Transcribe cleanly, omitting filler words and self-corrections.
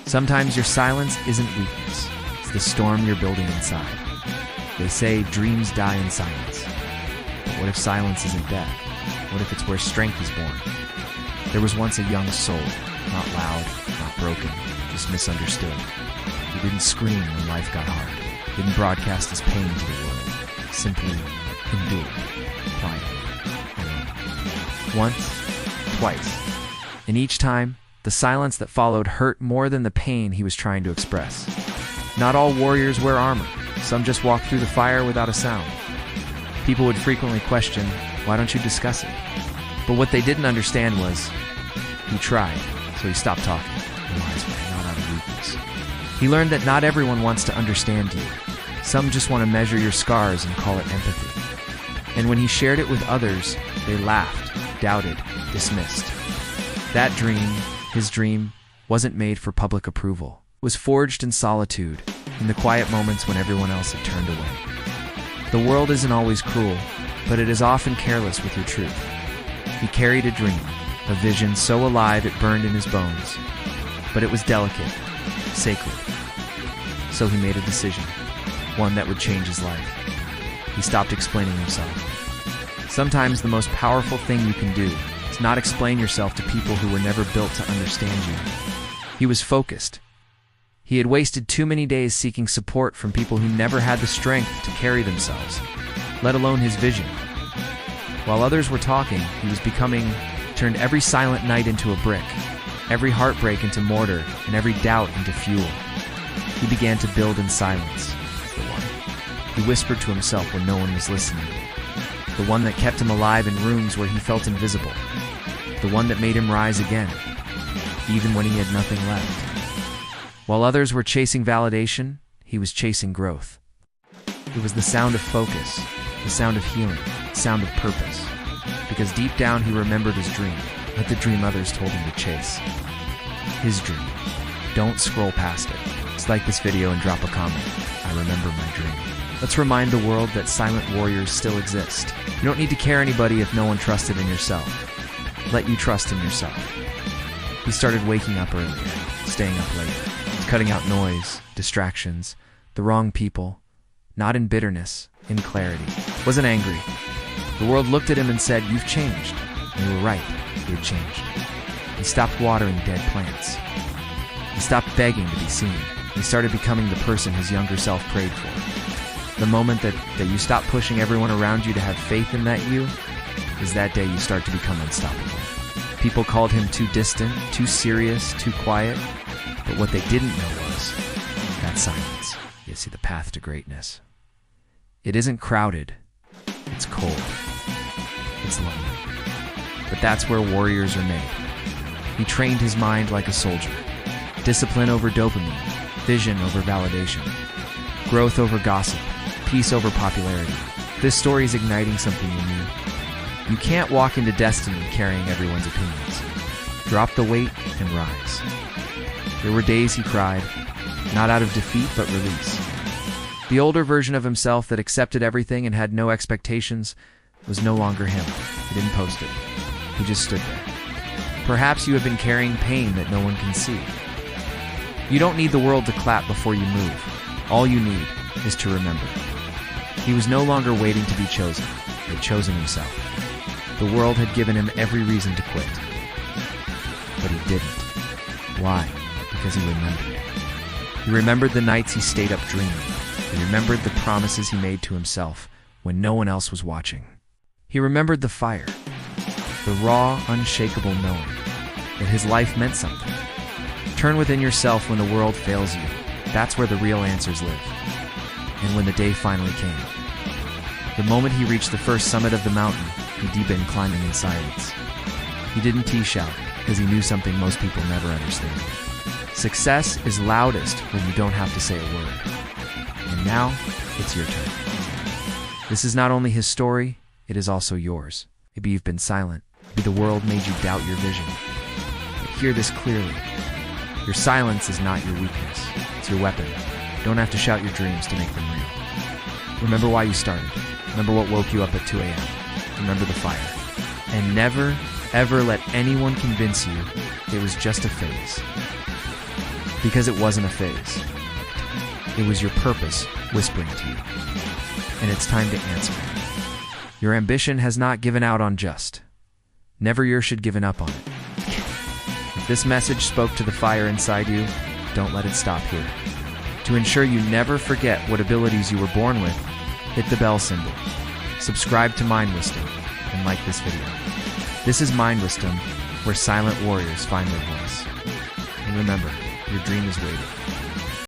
Sometimes your silence isn't weakness. It's the storm you're building inside. They say dreams die in silence. But what if silence isn't death? What if it's where strength is born? There was once a young soul, not loud, not broken, just misunderstood. He didn't scream when life got hard, didn't broadcast his pain to the world, simply endured, quietly, alone. Once, twice, and each time, the silence that followed hurt more than the pain he was trying to express. Not all warriors wear armor. Some just walk through the fire without a sound. People would frequently question, why don't you discuss it? But what they didn't understand was, he tried, so he stopped talking. A wise way, not out of weakness. He learned that not everyone wants to understand you. Some just want to measure your scars and call it empathy. And when he shared it with others, they laughed, doubted, dismissed. That dream, his dream, wasn't made for public approval. It was forged in solitude, in the quiet moments when everyone else had turned away. The world isn't always cruel, but it is often careless with your truth. He carried a dream, a vision so alive it burned in his bones. But it was delicate, sacred. So he made a decision, one that would change his life. He stopped explaining himself. Sometimes the most powerful thing you can do is not explain yourself to people who were never built to understand you. He was focused. He had wasted too many days seeking support from people who never had the strength to carry themselves, let alone his vision. While others were talking, he was turned every silent night into a brick, every heartbreak into mortar, and every doubt into fuel. He began to build in silence, the one. He whispered to himself when no one was listening, the one that kept him alive in rooms where he felt invisible, the one that made him rise again, even when he had nothing left. While others were chasing validation, he was chasing growth. It was the sound of focus, the sound of healing, the sound of purpose. Because deep down he remembered his dream, not the dream others told him to chase. His dream. Don't scroll past it. Just like this video and drop a comment. I remember my dream. Let's remind the world that silent warriors still exist. You don't need to care anybody if no one trusted in yourself. Let you trust in yourself. He started waking up earlier, staying up later, cutting out noise, distractions, the wrong people, not in bitterness, in clarity. Wasn't angry. The world looked at him and said, "You've changed." And they were right, he had changed. He stopped watering dead plants. He stopped begging to be seen. He started becoming the person his younger self prayed for. The moment that you stop pushing everyone around you to have faith in that you, is that day you start to become unstoppable. People called him too distant, too serious, too quiet. But what they didn't know was that silence. You see the path to greatness. It isn't crowded. It's cold. It's lonely. But that's where warriors are made. He trained his mind like a soldier. Discipline over dopamine. Vision over validation. Growth over gossip. Peace over popularity. This story is igniting something in you. You can't walk into destiny carrying everyone's opinions. Drop the weight and rise. There were days he cried, not out of defeat but release. The older version of himself that accepted everything and had no expectations was no longer him. He didn't post it. He just stood there. Perhaps you have been carrying pain that no one can see. You don't need the world to clap before you move. All you need is to remember. He was no longer waiting to be chosen. He had chosen himself. The world had given him every reason to quit. But he didn't. Why? Because he remembered. He remembered the nights he stayed up dreaming. He remembered the promises he made to himself when no one else was watching. He remembered the fire, the raw, unshakable knowing that his life meant something. Turn within yourself when the world fails you. That's where the real answers live. And when the day finally came, the moment he reached the first summit of the mountain, he deepened climbing in silence. He didn't T-shout because he knew something most people never understand. Success is loudest when you don't have to say a word. And now, it's your turn. This is not only his story, it is also yours. Maybe you've been silent. Maybe the world made you doubt your vision. But hear this clearly. Your silence is not your weakness. It's your weapon. You don't have to shout your dreams to make them real. Remember why you started. Remember what woke you up at 2 a.m. Remember the fire. And never, ever let anyone convince you it was just a phase. Because it wasn't a phase. It was your purpose whispering to you. And it's time to answer. Your ambition has not given out on just. Never yours should given up on it. If this message spoke to the fire inside you, don't let it stop here. To ensure you never forget what abilities you were born with, hit the bell symbol, subscribe to Mind Wisdom, and like this video. This is Mind Wisdom, where silent warriors find their voice. And remember, your dream is waiting.